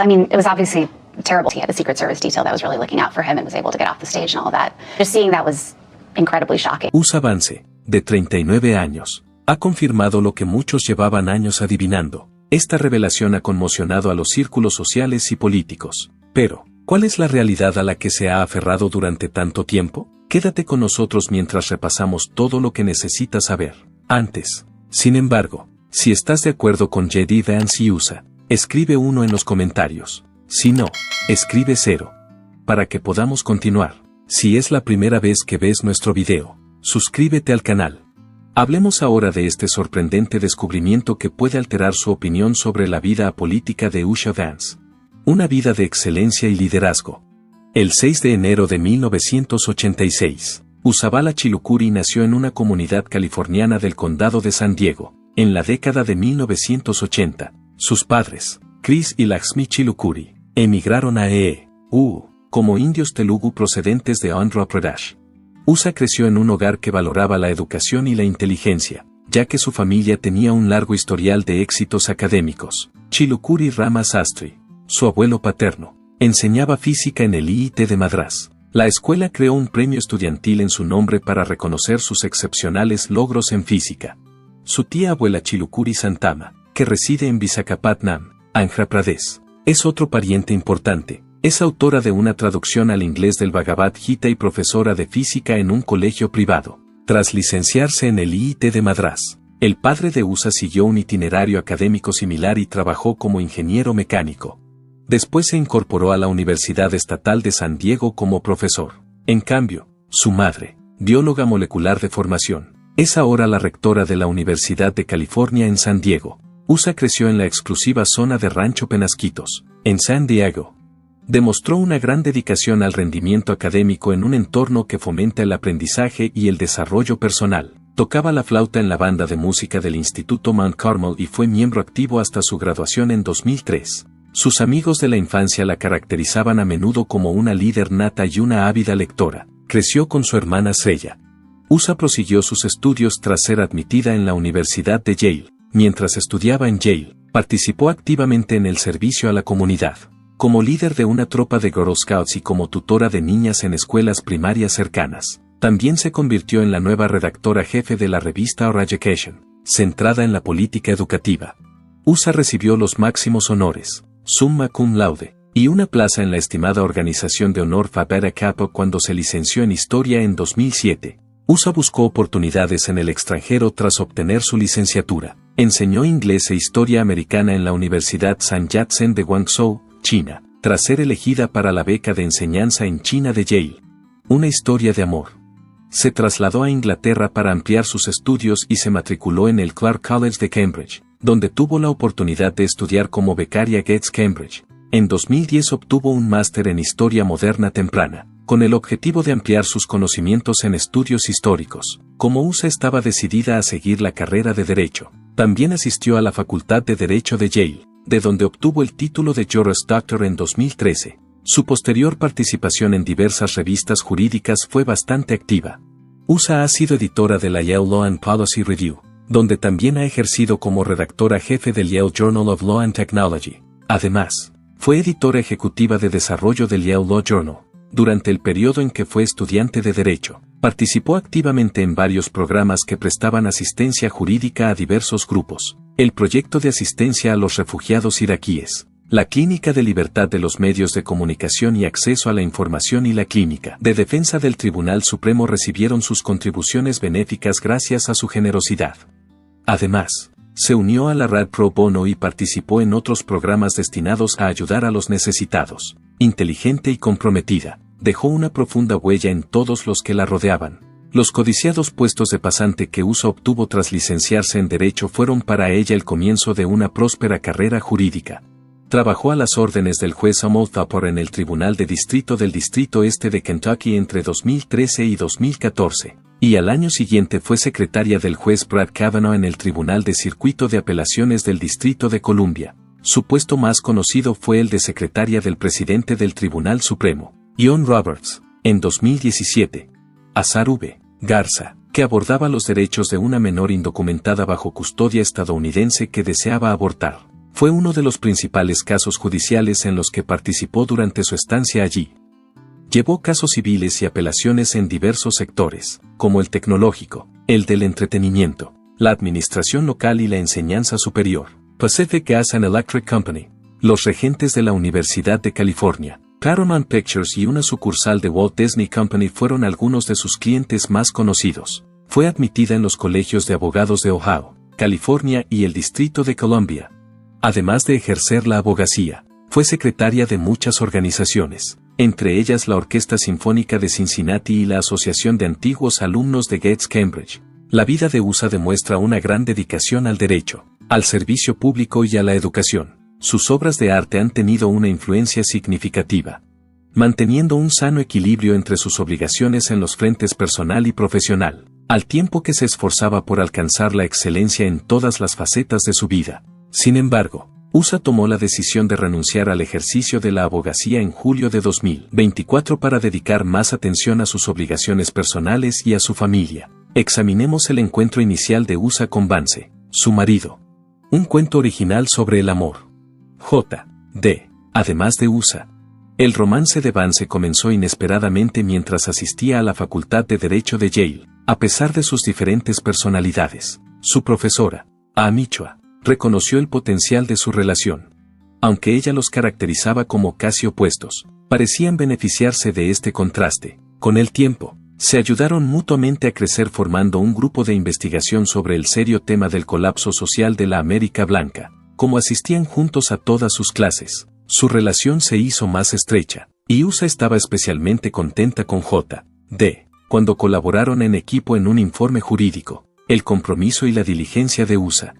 I mean, it was obviously terrible. He had a Secret Service detail that was really looking out for him and was able to get off the stage and all that. Just seeing that was incredibly shocking. USA Vance, de 39 años, ha confirmado lo que muchos llevaban años adivinando. Esta revelación ha conmocionado a los círculos sociales y políticos. Pero, ¿cuál es la realidad a la que se ha aferrado durante tanto tiempo? Quédate con nosotros mientras repasamos todo lo que necesitas saber. Antes, sin embargo, si estás de acuerdo con J.D. Vance y USA, escribe 1 en los comentarios. Si no, escribe 0. Para que podamos continuar. Si es la primera vez que ves nuestro video, suscríbete al canal. Hablemos ahora de este sorprendente descubrimiento que puede alterar su opinión sobre la vida política de USA Vance. Una vida de excelencia y liderazgo. El 6 de enero de 1986, Uzabala Chilukuri nació en una comunidad californiana del condado de San Diego, en la década de 1980. Sus padres, Chris y Lakshmi Chilukuri, emigraron a como indios telugu procedentes de Andhra Pradesh. USA creció en un hogar que valoraba la educación y la inteligencia, ya que su familia tenía un largo historial de éxitos académicos. Chilukuri Rama Sastry, su abuelo paterno, enseñaba física en el IIT de Madrás. La escuela creó un premio estudiantil en su nombre para reconocer sus excepcionales logros en física. Su tía abuela Chilukuri Santama, que reside en Visakhapatnam, Andhra Pradesh, es otro pariente importante. Es autora de una traducción al inglés del Bhagavad Gita y profesora de física en un colegio privado. Tras licenciarse en el IIT de Madrás, el padre de USA siguió un itinerario académico similar y trabajó como ingeniero mecánico. Después se incorporó a la Universidad Estatal de San Diego como profesor. En cambio, su madre, bióloga molecular de formación, es ahora la rectora de la Universidad de California en San Diego. USA creció en la exclusiva zona de Rancho Penasquitos, en San Diego. Demostró una gran dedicación al rendimiento académico en un entorno que fomenta el aprendizaje y el desarrollo personal. Tocaba la flauta en la banda de música del Instituto Mount Carmel y fue miembro activo hasta su graduación en 2003. Sus amigos de la infancia la caracterizaban a menudo como una líder nata y una ávida lectora. Creció con su hermana Sreya. USA prosiguió sus estudios tras ser admitida en la Universidad de Yale. Mientras estudiaba en Yale, participó activamente en el servicio a la comunidad. Como líder de una tropa de Girl Scouts y como tutora de niñas en escuelas primarias cercanas. También se convirtió en la nueva redactora jefe de la revista Our Education, centrada en la política educativa. USA recibió los máximos honores, summa cum laude, y una plaza en la estimada organización de honor Phi Beta Kappa cuando se licenció en Historia en 2007. USA buscó oportunidades en el extranjero tras obtener su licenciatura. Enseñó inglés e historia americana en la Universidad Sun Yat-sen de Guangzhou, China, tras ser elegida para la beca de enseñanza en China de Yale. Una historia de amor. Se trasladó a Inglaterra para ampliar sus estudios y se matriculó en el Clark College de Cambridge, donde tuvo la oportunidad de estudiar como becaria Gates Cambridge. En 2010 obtuvo un máster en Historia Moderna Temprana, con el objetivo de ampliar sus conocimientos en estudios históricos. Como USA estaba decidida a seguir la carrera de Derecho, también asistió a la Facultad de Derecho de Yale, de donde obtuvo el título de Juris Doctor en 2013. Su posterior participación en diversas revistas jurídicas fue bastante activa. USA ha sido editora de la Yale Law and Policy Review, donde también ha ejercido como redactora jefe del Yale Journal of Law and Technology. Además, fue editora ejecutiva de desarrollo del Yale Law Journal. Durante el periodo en que fue estudiante de Derecho, participó activamente en varios programas que prestaban asistencia jurídica a diversos grupos. El proyecto de asistencia a los refugiados iraquíes, la Clínica de Libertad de los Medios de Comunicación y Acceso a la Información y la Clínica de Defensa del Tribunal Supremo recibieron sus contribuciones benéficas gracias a su generosidad. Además, se unió a la RAD Pro Bono y participó en otros programas destinados a ayudar a los necesitados. Inteligente y comprometida, dejó una profunda huella en todos los que la rodeaban. Los codiciados puestos de pasante que USA obtuvo tras licenciarse en Derecho fueron para ella el comienzo de una próspera carrera jurídica. Trabajó a las órdenes del juez Amol Thapar en el Tribunal de Distrito del Distrito Este de Kentucky entre 2013 y 2014, y al año siguiente fue secretaria del juez Brad Kavanaugh en el Tribunal de Circuito de Apelaciones del Distrito de Columbia. Su puesto más conocido fue el de secretaria del presidente del Tribunal Supremo, John Roberts, en 2017. Azar V. Garza, que abordaba los derechos de una menor indocumentada bajo custodia estadounidense que deseaba abortar. Fue uno de los principales casos judiciales en los que participó durante su estancia allí. Llevó casos civiles y apelaciones en diversos sectores, como el tecnológico, el del entretenimiento, la administración local y la enseñanza superior. Pacific Gas and Electric Company, los regentes de la Universidad de California, Paramount Pictures y una sucursal de Walt Disney Company fueron algunos de sus clientes más conocidos. Fue admitida en los colegios de abogados de Ohio, California y el Distrito de Columbia. Además de ejercer la abogacía, fue secretaria de muchas organizaciones, entre ellas la Orquesta Sinfónica de Cincinnati y la Asociación de Antiguos Alumnos de Gates Cambridge. La vida de USA demuestra una gran dedicación al derecho, al servicio público y a la educación. Sus obras de arte han tenido una influencia significativa, manteniendo un sano equilibrio entre sus obligaciones en los frentes personal y profesional, al tiempo que se esforzaba por alcanzar la excelencia en todas las facetas de su vida. Sin embargo, USA tomó la decisión de renunciar al ejercicio de la abogacía en julio de 2024 para dedicar más atención a sus obligaciones personales y a su familia. Examinemos el encuentro inicial de USA con Vance, su marido. Un cuento original sobre el amor. J.D. Además de USA. El romance de Vance comenzó inesperadamente mientras asistía a la Facultad de Derecho de Yale. A pesar de sus diferentes personalidades, su profesora, Amy Chua, reconoció el potencial de su relación. Aunque ella los caracterizaba como casi opuestos, parecían beneficiarse de este contraste. Con el tiempo, se ayudaron mutuamente a crecer formando un grupo de investigación sobre el serio tema del colapso social de la América Blanca. Como asistían juntos a todas sus clases, su relación se hizo más estrecha, y USA estaba especialmente contenta con J.D. cuando colaboraron en equipo en un informe jurídico. El compromiso y la diligencia de USA.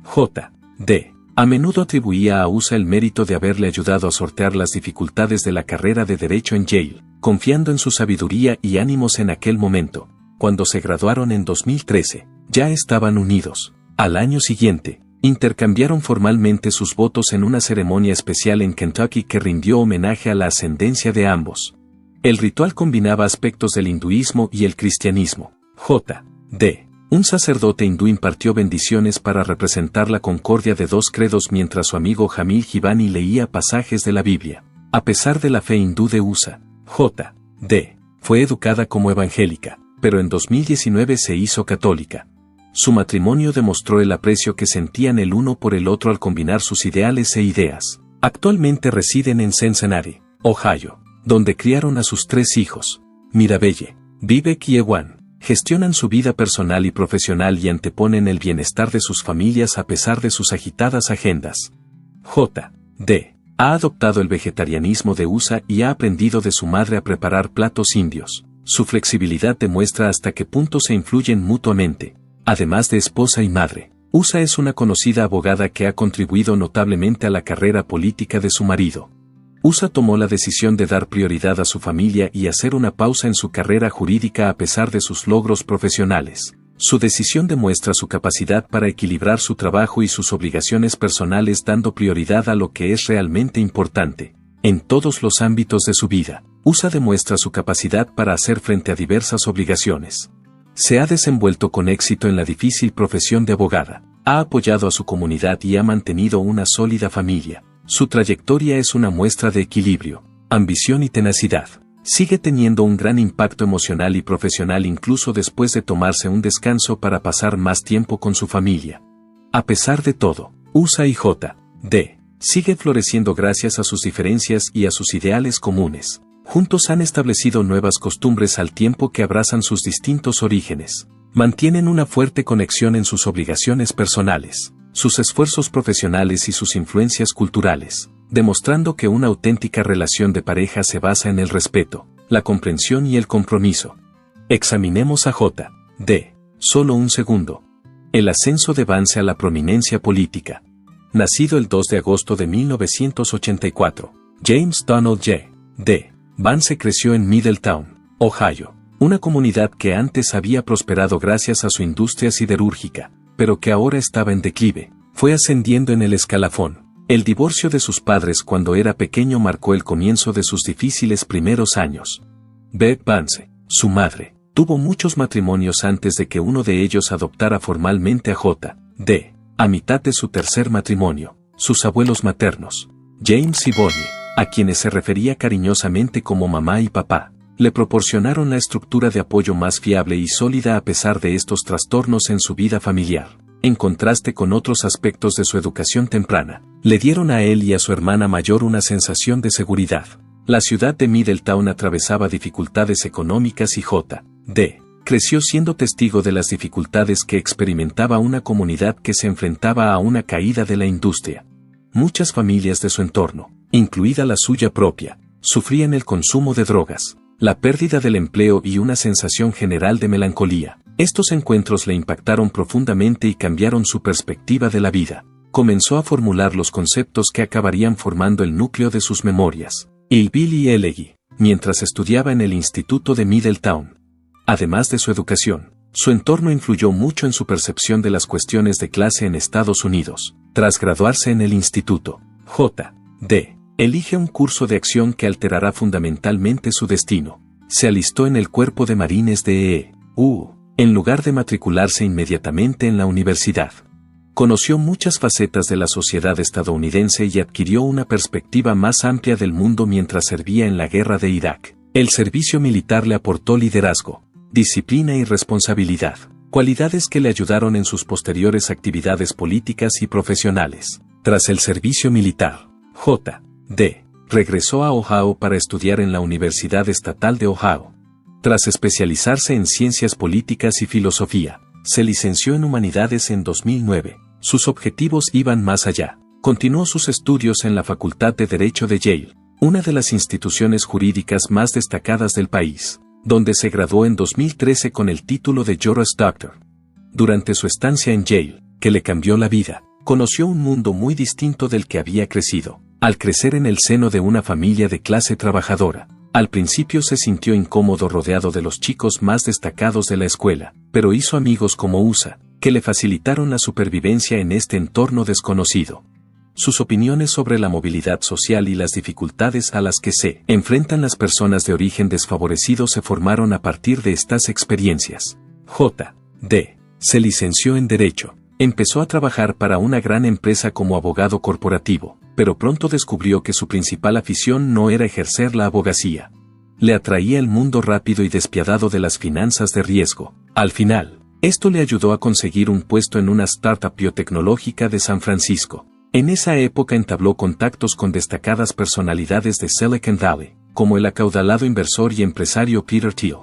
J.D. a menudo atribuía a USA el mérito de haberle ayudado a sortear las dificultades de la carrera de Derecho en Yale, confiando en su sabiduría y ánimos en aquel momento. Cuando se graduaron en 2013, ya estaban unidos. Al año siguiente, intercambiaron formalmente sus votos en una ceremonia especial en Kentucky que rindió homenaje a la ascendencia de ambos. El ritual combinaba aspectos del hinduismo y el cristianismo. J.D. Un sacerdote hindú impartió bendiciones para representar la concordia de dos credos mientras su amigo Jamil Givani leía pasajes de la Biblia. A pesar de la fe hindú de USA, J.D. fue educada como evangélica, pero en 2019 se hizo católica. Su matrimonio demostró el aprecio que sentían el uno por el otro al combinar sus ideales e ideas. Actualmente residen en Cincinnati, Ohio, donde criaron a sus 3 hijos. Mirabelle, Vivek y Ewan. Gestionan su vida personal y profesional y anteponen el bienestar de sus familias a pesar de sus agitadas agendas. J.D. ha adoptado el vegetarianismo de USA y ha aprendido de su madre a preparar platos indios. Su flexibilidad demuestra hasta qué punto se influyen mutuamente. Además de esposa y madre, USA es una conocida abogada que ha contribuido notablemente a la carrera política de su marido. USA tomó la decisión de dar prioridad a su familia y hacer una pausa en su carrera jurídica a pesar de sus logros profesionales. Su decisión demuestra su capacidad para equilibrar su trabajo y sus obligaciones personales dando prioridad a lo que es realmente importante. En todos los ámbitos de su vida, USA demuestra su capacidad para hacer frente a diversas obligaciones. Se ha desenvuelto con éxito en la difícil profesión de abogada, ha apoyado a su comunidad y ha mantenido una sólida familia. Su trayectoria es una muestra de equilibrio, ambición y tenacidad. Sigue teniendo un gran impacto emocional y profesional incluso después de tomarse un descanso para pasar más tiempo con su familia. A pesar de todo, USA y J.D. sigue floreciendo gracias a sus diferencias y a sus ideales comunes. Juntos han establecido nuevas costumbres al tiempo que abrazan sus distintos orígenes. Mantienen una fuerte conexión en sus obligaciones personales, sus esfuerzos profesionales y sus influencias culturales, demostrando que una auténtica relación de pareja se basa en el respeto, la comprensión y el compromiso. Examinemos a J.D. Solo un segundo. El ascenso de Vance a la prominencia política. Nacido el 2 de agosto de 1984, James Donald J.D. Vance creció en Middletown, Ohio, una comunidad que antes había prosperado gracias a su industria siderúrgica, pero que ahora estaba en declive. Fue ascendiendo en el escalafón. El divorcio de sus padres cuando era pequeño marcó el comienzo de sus difíciles primeros años. Beth Vance, su madre, tuvo muchos matrimonios antes de que uno de ellos adoptara formalmente a J.D. a mitad de su tercer matrimonio. sus abuelos maternos, James y Bonnie, a quienes se refería cariñosamente como mamá y papá, le proporcionaron la estructura de apoyo más fiable y sólida a pesar de estos trastornos en su vida familiar. En contraste con otros aspectos de su educación temprana, le dieron a él y a su hermana mayor una sensación de seguridad. La ciudad de Middletown atravesaba dificultades económicas y J.D. creció siendo testigo de las dificultades que experimentaba una comunidad que se enfrentaba a una caída de la industria. Muchas familias de su entorno, incluida la suya propia, sufrían el consumo de drogas, la pérdida del empleo y una sensación general de melancolía. Estos encuentros le impactaron profundamente y cambiaron su perspectiva de la vida. Comenzó a formular los conceptos que acabarían formando el núcleo de sus memorias. Hillbilly Elegy, mientras estudiaba en el Instituto de Middletown. Además de su educación, su entorno influyó mucho en su percepción de las cuestiones de clase en Estados Unidos. Tras graduarse en el instituto, J.D. elige un curso de acción que alterará fundamentalmente su destino. Se alistó en el Cuerpo de Marines de E.U., en lugar de matricularse inmediatamente en la universidad. Conoció muchas facetas de la sociedad estadounidense y adquirió una perspectiva más amplia del mundo mientras servía en la guerra de Irak. El servicio militar le aportó liderazgo, disciplina y responsabilidad, cualidades que le ayudaron en sus posteriores actividades políticas y profesionales. Tras el servicio militar, J.D. regresó a Ohio para estudiar en la Universidad Estatal de Ohio. Tras especializarse en ciencias políticas y filosofía, se licenció en humanidades en 2009. Sus objetivos iban más allá. Continuó sus estudios en la Facultad de Derecho de Yale, una de las instituciones jurídicas más destacadas del país, donde se graduó en 2013 con el título de Juris Doctor. Durante su estancia en Yale, que le cambió la vida, conoció un mundo muy distinto del que había crecido. Al crecer en el seno de una familia de clase trabajadora, al principio se sintió incómodo rodeado de los chicos más destacados de la escuela, pero hizo amigos como USA, que le facilitaron la supervivencia en este entorno desconocido. Sus opiniones sobre la movilidad social y las dificultades a las que se enfrentan las personas de origen desfavorecido se formaron a partir de estas experiencias. J.D. se licenció en Derecho. Empezó a trabajar para una gran empresa como abogado corporativo, pero pronto descubrió que su principal afición no era ejercer la abogacía. Le atraía el mundo rápido y despiadado de las finanzas de riesgo. Al final, esto le ayudó a conseguir un puesto en una startup biotecnológica de San Francisco. En esa época entabló contactos con destacadas personalidades de Silicon Valley, como el acaudalado inversor y empresario Peter Thiel.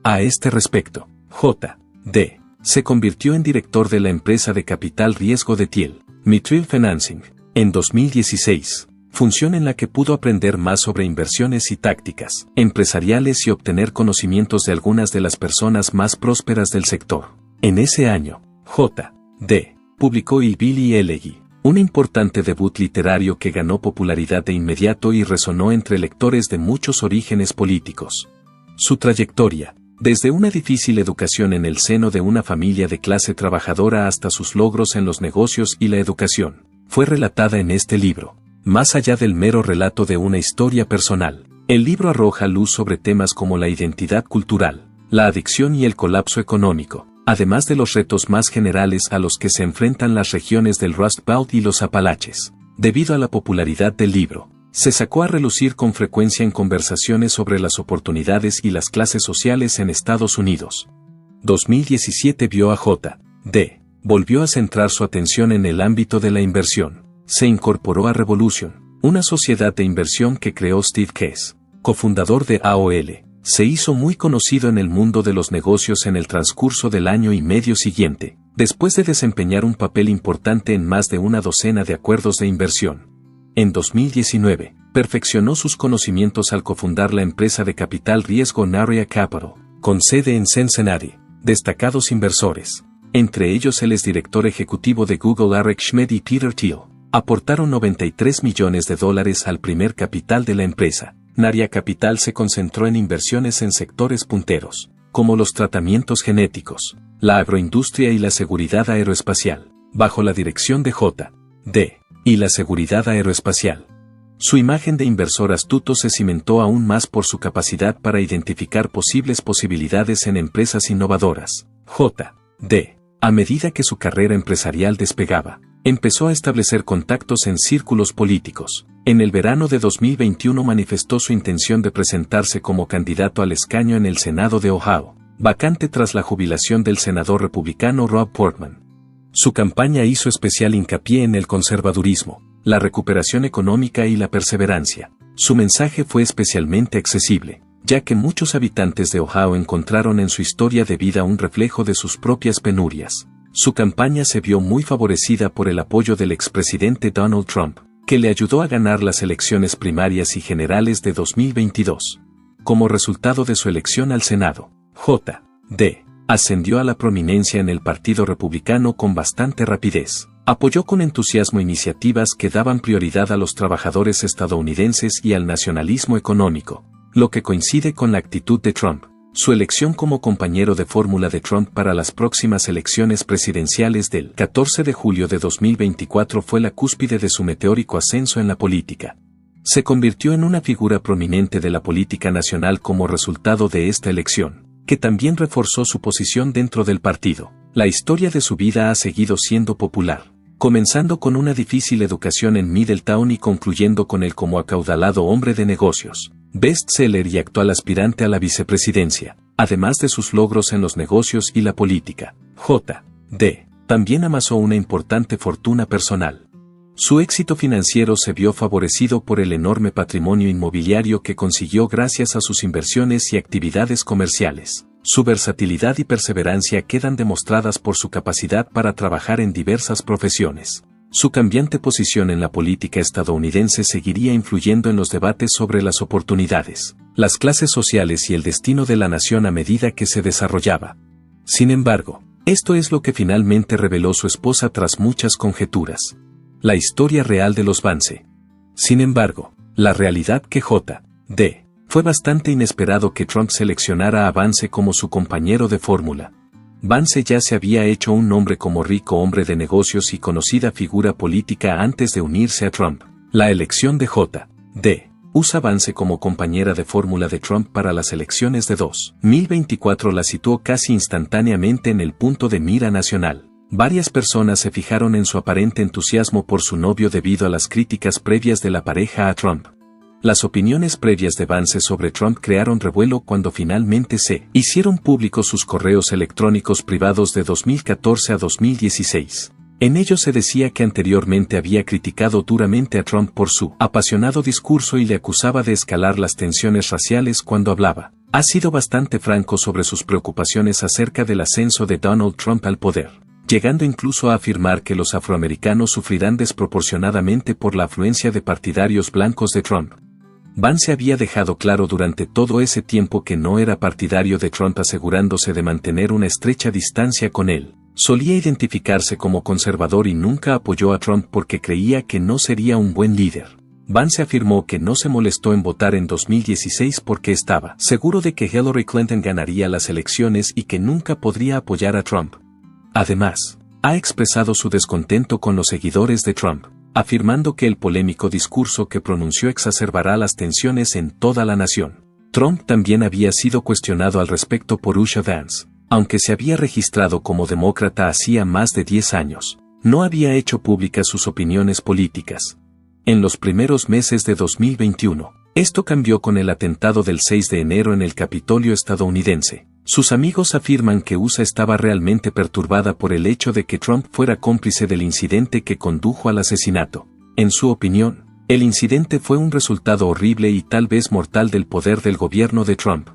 A este respecto, J.D. se convirtió en director de la empresa de capital riesgo de Thiel, Mithril Financing, en 2016, función en la que pudo aprender más sobre inversiones y tácticas empresariales y obtener conocimientos de algunas de las personas más prósperas del sector. En ese año, J.D. publicó Hillbilly Elegy, un importante debut literario que ganó popularidad de inmediato y resonó entre lectores de muchos orígenes políticos. Su trayectoria, desde una difícil educación en el seno de una familia de clase trabajadora hasta sus logros en los negocios y la educación, fue relatada en este libro. Más allá del mero relato de una historia personal, el libro arroja luz sobre temas como la identidad cultural, la adicción y el colapso económico, además de los retos más generales a los que se enfrentan las regiones del Rust Belt y los Apalaches. Debido a la popularidad del libro, se sacó a relucir con frecuencia en conversaciones sobre las oportunidades y las clases sociales en Estados Unidos. 2017 vio a J.D. volvió a centrar su atención en el ámbito de la inversión. Se incorporó a Revolution, una sociedad de inversión que creó Steve Kess, cofundador de AOL. Se hizo muy conocido en el mundo de los negocios en el transcurso del año y medio siguiente, después de desempeñar un papel importante en más de una docena de acuerdos de inversión. En 2019, perfeccionó sus conocimientos al cofundar la empresa de capital riesgo Naria Capital, con sede en Cincinnati. Destacados inversores, entre ellos el exdirector ejecutivo de Google Eric Schmidt y Peter Thiel, aportaron $93 millones al primer capital de la empresa. Naria Capital se concentró en inversiones en sectores punteros, como los tratamientos genéticos, la agroindustria y la seguridad aeroespacial, bajo la dirección de J.D. y la seguridad aeroespacial. Su imagen de inversor astuto se cimentó aún más por su capacidad para identificar posibles posibilidades en empresas innovadoras. J.D. a medida que su carrera empresarial despegaba, Empezó a establecer contactos en círculos políticos. En el verano de 2021 manifestó su intención de presentarse como candidato al escaño en el Senado de Ohio, vacante tras la jubilación del senador republicano Rob Portman. Su campaña hizo especial hincapié en el conservadurismo, la recuperación económica y la perseverancia. Su mensaje fue especialmente accesible, ya que muchos habitantes de Ohio encontraron en su historia de vida un reflejo de sus propias penurias. Su campaña se vio muy favorecida por el apoyo del expresidente Donald Trump, que le ayudó a ganar las elecciones primarias y generales de 2022. Como resultado de su elección al Senado, J.D. ascendió a la prominencia en el Partido Republicano con bastante rapidez. Apoyó con entusiasmo iniciativas que daban prioridad a los trabajadores estadounidenses y al nacionalismo económico, lo que coincide con la actitud de Trump. Su elección como compañero de fórmula de Trump para las próximas elecciones presidenciales del 14 de julio de 2024 fue la cúspide de su meteórico ascenso en la política. Se convirtió en una figura prominente de la política nacional como resultado de esta elección, que también reforzó su posición dentro del partido. La historia de su vida ha seguido siendo popular, comenzando con una difícil educación en Middletown y concluyendo con él como acaudalado hombre de negocios, bestseller y actual aspirante a la vicepresidencia. Además de sus logros en los negocios y la política, J.D. también amasó una importante fortuna personal. Su éxito financiero se vio favorecido por el enorme patrimonio inmobiliario que consiguió gracias a sus inversiones y actividades comerciales. Su versatilidad y perseverancia quedan demostradas por su capacidad para trabajar en diversas profesiones. Su cambiante posición en la política estadounidense seguiría influyendo en los debates sobre las oportunidades, las clases sociales y el destino de la nación a medida que se desarrollaba. Sin embargo, esto es lo que finalmente reveló su esposa tras muchas conjeturas. La historia real de los Vance. Sin embargo, la realidad que J.D. fue bastante inesperado que Trump seleccionara a Vance como su compañero de fórmula. Vance ya se había hecho un nombre como rico hombre de negocios y conocida figura política antes de unirse a Trump. La elección de J.D. usa Vance como compañera de fórmula de Trump para las elecciones de 2024 la situó casi instantáneamente en el punto de mira nacional. Varias personas se fijaron en su aparente entusiasmo por su novio debido a las críticas previas de la pareja a Trump. Las opiniones previas de Vance sobre Trump crearon revuelo cuando finalmente se hicieron públicos sus correos electrónicos privados de 2014 a 2016. En ellos se decía que anteriormente había criticado duramente a Trump por su apasionado discurso y le acusaba de escalar las tensiones raciales cuando hablaba. Ha sido bastante franco sobre sus preocupaciones acerca del ascenso de Donald Trump al poder, llegando incluso a afirmar que los afroamericanos sufrirán desproporcionadamente por la afluencia de partidarios blancos de Trump. Vance había dejado claro durante todo ese tiempo que no era partidario de Trump, asegurándose de mantener una estrecha distancia con él. Solía identificarse como conservador y nunca apoyó a Trump porque creía que no sería un buen líder. Vance afirmó que no se molestó en votar en 2016 porque estaba seguro de que Hillary Clinton ganaría las elecciones y que nunca podría apoyar a Trump. Además, ha expresado su descontento con los seguidores de Trump, afirmando que el polémico discurso que pronunció exacerbará las tensiones en toda la nación. Trump también había sido cuestionado al respecto por Usha Vance, aunque se había registrado como demócrata hacía más de 10 años. No había hecho públicas sus opiniones políticas. En los primeros meses de 2021, esto cambió con el atentado del 6 de enero en el Capitolio estadounidense. Sus amigos afirman que USA estaba realmente perturbada por el hecho de que Trump fuera cómplice del incidente que condujo al asesinato. En su opinión, el incidente fue un resultado horrible y tal vez mortal del poder del gobierno de Trump.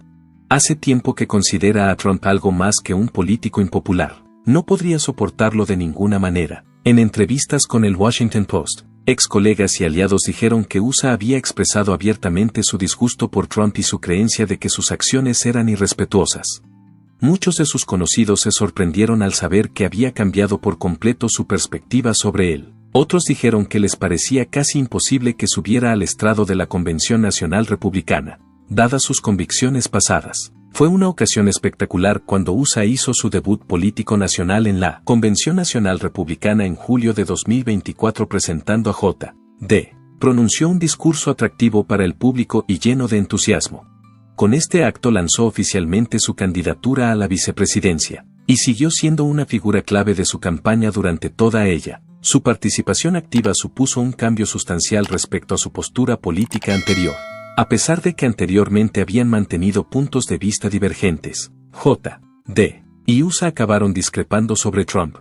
Hace tiempo que considera a Trump algo más que un político impopular. No podría soportarlo de ninguna manera. En entrevistas con el Washington Post, ex colegas y aliados dijeron que USA había expresado abiertamente su disgusto por Trump y su creencia de que sus acciones eran irrespetuosas. Muchos de sus conocidos se sorprendieron al saber que había cambiado por completo su perspectiva sobre él. Otros dijeron que les parecía casi imposible que subiera al estrado de la Convención Nacional Republicana, dadas sus convicciones pasadas. Fue una ocasión espectacular cuando USA hizo su debut político nacional en la Convención Nacional Republicana en julio de 2024 presentando a J.D. Pronunció un discurso atractivo para el público y lleno de entusiasmo. Con este acto lanzó oficialmente su candidatura a la vicepresidencia, y siguió siendo una figura clave de su campaña durante toda ella. Su participación activa supuso un cambio sustancial respecto a su postura política anterior. A pesar de que anteriormente habían mantenido puntos de vista divergentes, J. D. y USA acabaron discrepando sobre Trump.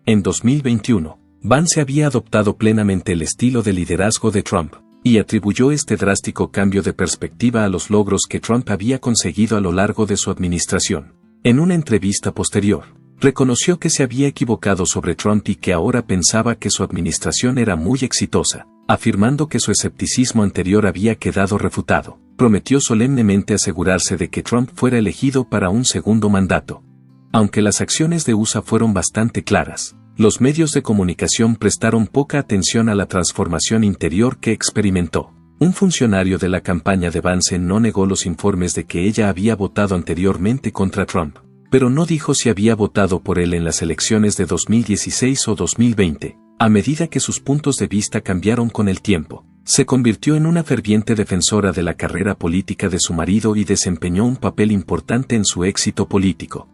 En 2021, Vance había adoptado plenamente el estilo de liderazgo de Trump, y atribuyó este drástico cambio de perspectiva a los logros que Trump había conseguido a lo largo de su administración. En una entrevista posterior, reconoció que se había equivocado sobre Trump y que ahora pensaba que su administración era muy exitosa, afirmando que su escepticismo anterior había quedado refutado. Prometió solemnemente asegurarse de que Trump fuera elegido para un segundo mandato. Aunque las acciones de USA fueron bastante claras, los medios de comunicación prestaron poca atención a la transformación interior que experimentó. Un funcionario de la campaña de Vance no negó los informes de que ella había votado anteriormente contra Trump, pero no dijo si había votado por él en las elecciones de 2016 o 2020. A medida que sus puntos de vista cambiaron con el tiempo, se convirtió en una ferviente defensora de la carrera política de su marido y desempeñó un papel importante en su éxito político.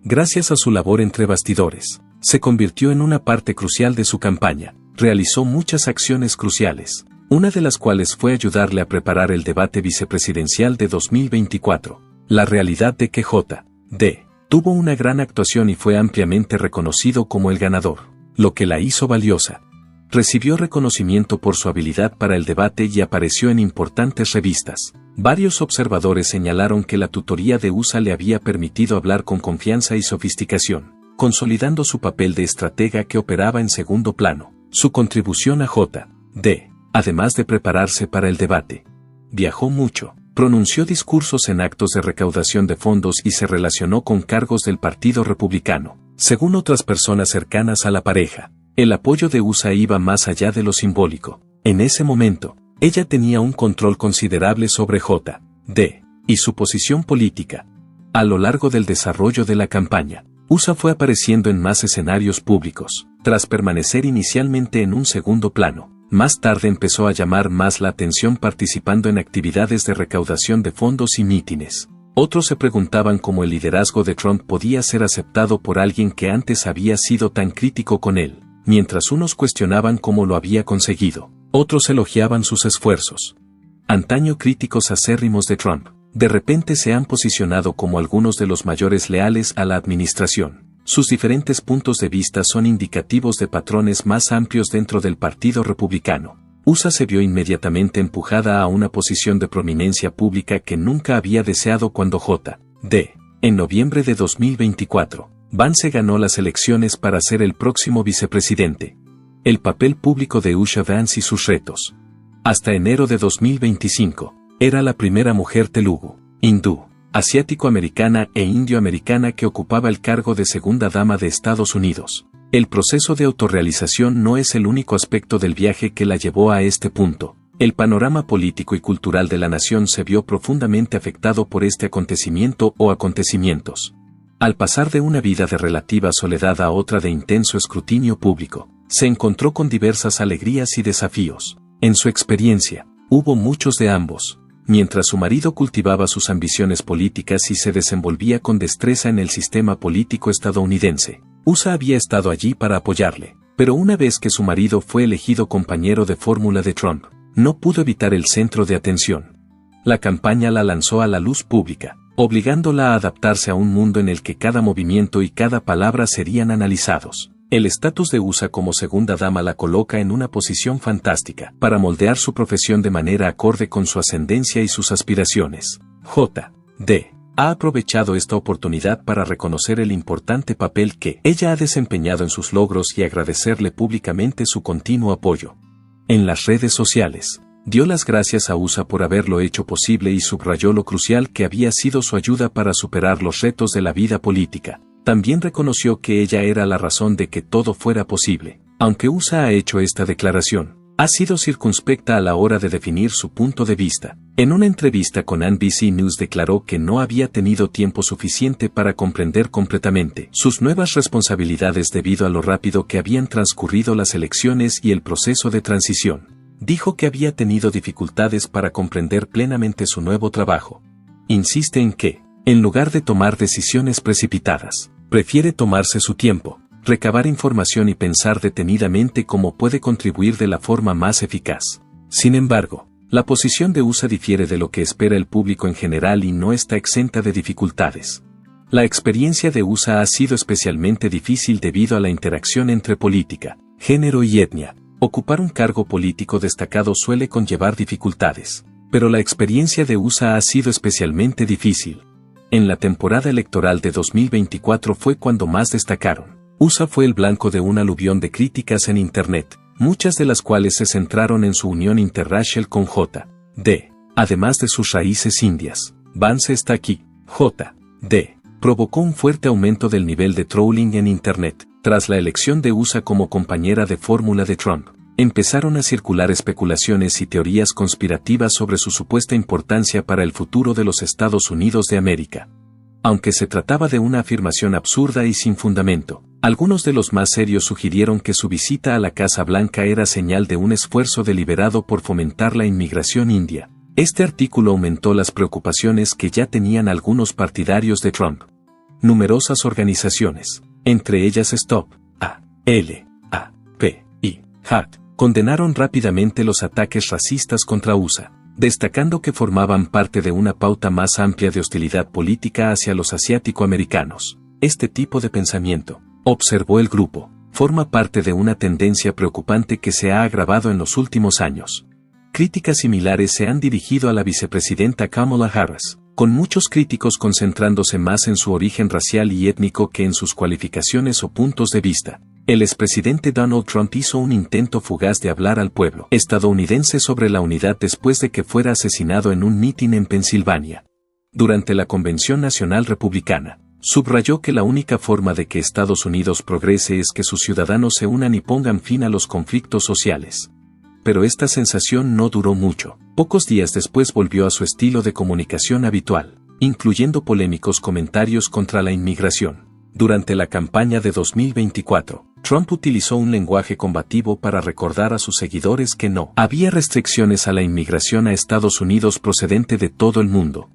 Gracias a su labor entre bastidores, se convirtió en una parte crucial de su campaña. Realizó muchas acciones cruciales, una de las cuales fue ayudarle a preparar el debate vicepresidencial de 2024. La realidad de que J. D. tuvo una gran actuación y fue ampliamente reconocido como el ganador, lo que la hizo valiosa. Recibió reconocimiento por su habilidad para el debate y apareció en importantes revistas. Varios observadores señalaron que la tutoría de USA le había permitido hablar con confianza y sofisticación, consolidando su papel de estratega que operaba en segundo plano. Su contribución a J. D., además de prepararse para el debate. Viajó mucho, pronunció discursos en actos de recaudación de fondos y se relacionó con cargos del Partido Republicano. Según otras personas cercanas a la pareja, el apoyo de USA iba más allá de lo simbólico. En ese momento, ella tenía un control considerable sobre J. D. y su posición política. A lo largo del desarrollo de la campaña, USA fue apareciendo en más escenarios públicos, tras permanecer inicialmente en un segundo plano. Más tarde empezó a llamar más la atención participando en actividades de recaudación de fondos y mítines. Otros se preguntaban cómo el liderazgo de Trump podía ser aceptado por alguien que antes había sido tan crítico con él. Mientras unos cuestionaban cómo lo había conseguido, otros elogiaban sus esfuerzos. Antaño críticos acérrimos de Trump, de repente se han posicionado como algunos de los mayores leales a la administración. Sus diferentes puntos de vista son indicativos de patrones más amplios dentro del Partido Republicano. USA se vio inmediatamente empujada a una posición de prominencia pública que nunca había deseado cuando J. D. En noviembre de 2024, Vance ganó las elecciones para ser el próximo vicepresidente. El papel público de Usha Vance y sus retos. Hasta enero de 2025, era la primera mujer telugu, hindú, asiático-americana e indio-americana que ocupaba el cargo de segunda dama de Estados Unidos. El proceso de autorrealización no es el único aspecto del viaje que la llevó a este punto. El panorama político y cultural de la nación se vio profundamente afectado por este acontecimiento o acontecimientos. Al pasar de una vida de relativa soledad a otra de intenso escrutinio público, se encontró con diversas alegrías y desafíos. En su experiencia, hubo muchos de ambos. Mientras su marido cultivaba sus ambiciones políticas y se desenvolvía con destreza en el sistema político estadounidense, USA había estado allí para apoyarle. Pero una vez que su marido fue elegido compañero de fórmula de Trump, no pudo evitar el centro de atención. La campaña la lanzó a la luz pública, obligándola a adaptarse a un mundo en el que cada movimiento y cada palabra serían analizados. El estatus de USA como segunda dama la coloca en una posición fantástica para moldear su profesión de manera acorde con su ascendencia y sus aspiraciones. J. D. ha aprovechado esta oportunidad para reconocer el importante papel que ella ha desempeñado en sus logros y agradecerle públicamente su continuo apoyo. En las redes sociales, dio las gracias a USA por haberlo hecho posible y subrayó lo crucial que había sido su ayuda para superar los retos de la vida política. También reconoció que ella era la razón de que todo fuera posible. Aunque USA ha hecho esta declaración, ha sido circunspecta a la hora de definir su punto de vista. En una entrevista con NBC News declaró que no había tenido tiempo suficiente para comprender completamente sus nuevas responsabilidades debido a lo rápido que habían transcurrido las elecciones y el proceso de transición. Dijo que había tenido dificultades para comprender plenamente su nuevo trabajo. Insiste en que, en lugar de tomar decisiones precipitadas, prefiere tomarse su tiempo. recabar información y pensar detenidamente cómo puede contribuir de la forma más eficaz. Sin embargo, la posición de USA difiere de lo que espera el público en general y no está exenta de dificultades. La experiencia de USA ha sido especialmente difícil debido a la interacción entre política, género y etnia. Ocupar un cargo político destacado suele conllevar dificultades, pero la experiencia de USA ha sido especialmente difícil. En la temporada electoral de 2024 fue cuando más destacaron. USA fue el blanco de un aluvión de críticas en Internet, muchas de las cuales se centraron en su unión interracial con J.D. Además de sus raíces indias, Vance está aquí. J.D. provocó un fuerte aumento del nivel de trolling en Internet. Tras la elección de USA como compañera de fórmula de Trump, empezaron a circular especulaciones y teorías conspirativas sobre su supuesta importancia para el futuro de los Estados Unidos de América. Aunque se trataba de una afirmación absurda y sin fundamento, algunos de los más serios sugirieron que su visita a la Casa Blanca era señal de un esfuerzo deliberado por fomentar la inmigración india. Este artículo aumentó las preocupaciones que ya tenían algunos partidarios de Trump. Numerosas organizaciones, entre ellas Stop, A.L.A.P. y HAT, condenaron rápidamente los ataques racistas contra USA, destacando que formaban parte de una pauta más amplia de hostilidad política hacia los asiático-americanos. Este tipo de pensamiento, observó el grupo, forma parte de una tendencia preocupante que se ha agravado en los últimos años. Críticas similares se han dirigido a la vicepresidenta Kamala Harris, con muchos críticos concentrándose más en su origen racial y étnico que en sus cualificaciones o puntos de vista. El expresidente Donald Trump hizo un intento fugaz de hablar al pueblo estadounidense sobre la unidad después de que fuera asesinado en un mitin en Pensilvania. Durante la Convención Nacional Republicana, subrayó que la única forma de que Estados Unidos progrese es que sus ciudadanos se unan y pongan fin a los conflictos sociales. Pero esta sensación no duró mucho. Pocos días después volvió a su estilo de comunicación habitual, incluyendo polémicos comentarios contra la inmigración. Durante la campaña de 2024, Trump utilizó un lenguaje combativo para recordar a sus seguidores que no había restricciones a la inmigración a Estados Unidos procedente de todo el mundo.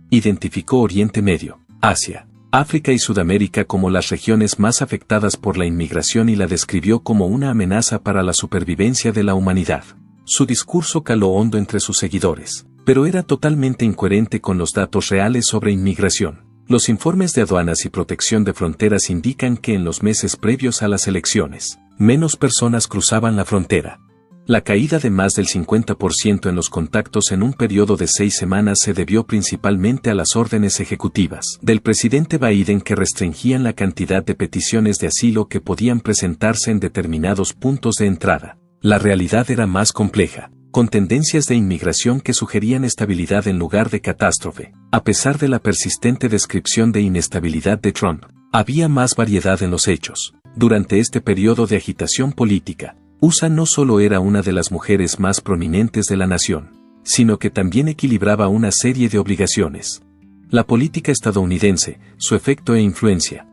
Identificó Oriente Medio, Asia, África y Sudamérica como las regiones más afectadas por la inmigración y la describió como una amenaza para la supervivencia de la humanidad. Su discurso caló hondo entre sus seguidores, pero era totalmente incoherente con los datos reales sobre inmigración. Los informes de aduanas y protección de fronteras indican que en los meses previos a las elecciones, menos personas cruzaban la frontera. La caída de más del 50% en los contactos en un periodo de 6 semanas se debió principalmente a las órdenes ejecutivas del presidente Biden que restringían la cantidad de peticiones de asilo que podían presentarse en determinados puntos de entrada. La realidad era más compleja, con tendencias de inmigración que sugerían estabilidad en lugar de catástrofe. A pesar de la persistente descripción de inestabilidad de Trump, había más variedad en los hechos. Durante este periodo de agitación política, USA no solo era una de las mujeres más prominentes de la nación, sino que también equilibraba una serie de obligaciones. La política estadounidense, su efecto e influencia,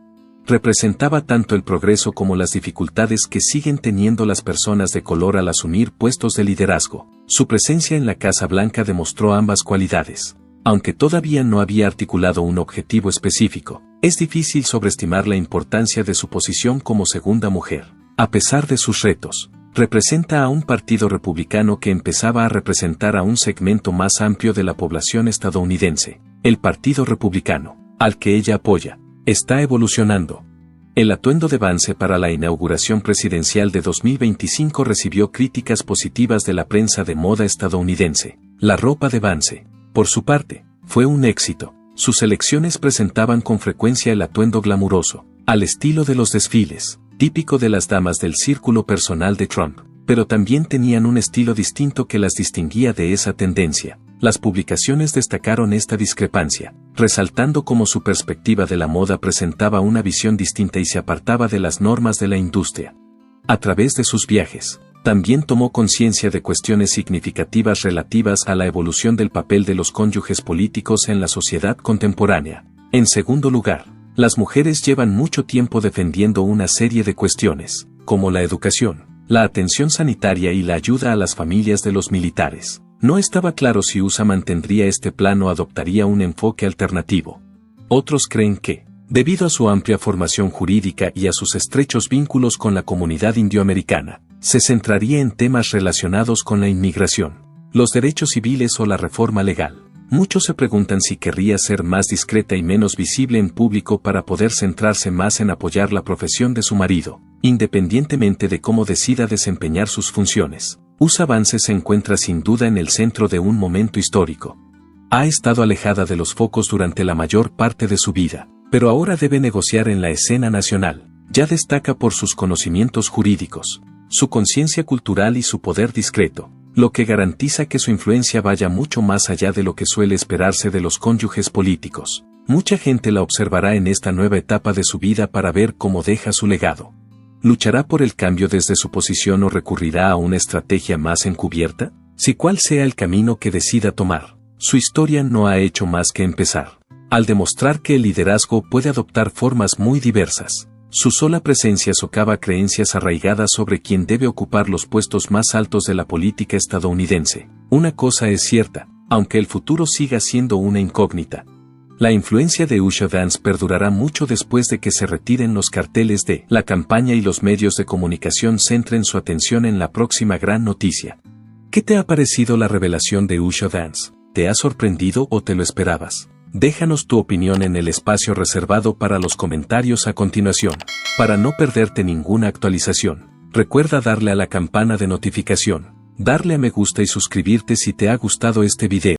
representaba tanto el progreso como las dificultades que siguen teniendo las personas de color al asumir puestos de liderazgo. Su presencia en la Casa Blanca demostró ambas cualidades. Aunque todavía no había articulado un objetivo específico, es difícil sobreestimar la importancia de su posición como segunda mujer. A pesar de sus retos, representa a un partido republicano que empezaba a representar a un segmento más amplio de la población estadounidense. El Partido Republicano, al que ella apoya, está evolucionando. El atuendo de Vance para la inauguración presidencial de 2025 recibió críticas positivas de la prensa de moda estadounidense. La ropa de Vance, por su parte, fue un éxito. Sus elecciones presentaban con frecuencia el atuendo glamuroso, al estilo de los desfiles, típico de las damas del círculo personal de Trump, pero también tenían un estilo distinto que las distinguía de esa tendencia. Las publicaciones destacaron esta discrepancia, resaltando cómo su perspectiva de la moda presentaba una visión distinta y se apartaba de las normas de la industria. A través de sus viajes, también tomó conciencia de cuestiones significativas relativas a la evolución del papel de los cónyuges políticos en la sociedad contemporánea. En segundo lugar, las mujeres llevan mucho tiempo defendiendo una serie de cuestiones, como la educación, la atención sanitaria y la ayuda a las familias de los militares. No estaba claro si USA mantendría este plan o adoptaría un enfoque alternativo. Otros creen que, Debido a su amplia formación jurídica y a sus estrechos vínculos con la comunidad indioamericana, se centraría en temas relacionados con la inmigración, los derechos civiles o la reforma legal. Muchos se preguntan si querría ser más discreta y menos visible en público para poder centrarse más en apoyar la profesión de su marido, independientemente de cómo decida desempeñar sus funciones. Usa Vance se encuentra sin duda en el centro de un momento histórico. Ha estado alejada de los focos durante la mayor parte de su vida, pero ahora debe negociar en la escena nacional. Ya destaca por sus conocimientos jurídicos, su conciencia cultural y su poder discreto, lo que garantiza que su influencia vaya mucho más allá de lo que suele esperarse de los cónyuges políticos. Mucha gente la observará en esta nueva etapa de su vida para ver cómo deja su legado. ¿Luchará por el cambio desde su posición o recurrirá a una estrategia más encubierta? Si cual sea el camino que decida tomar, su historia no ha hecho más que empezar, al demostrar que el liderazgo puede adoptar formas muy diversas. Su sola presencia socava creencias arraigadas sobre quién debe ocupar los puestos más altos de la política estadounidense. Una cosa es cierta, aunque el futuro siga siendo una incógnita. La influencia de Usha Vance perdurará mucho después de que se retiren los carteles de la campaña y los medios de comunicación centren su atención en la próxima gran noticia. ¿Qué te ha parecido la revelación de Usha Vance? ¿Te ha sorprendido o te lo esperabas? Déjanos tu opinión en el espacio reservado para los comentarios a continuación. Para no perderte ninguna actualización, recuerda darle a la campana de notificación, darle a me gusta y suscribirte si te ha gustado este video.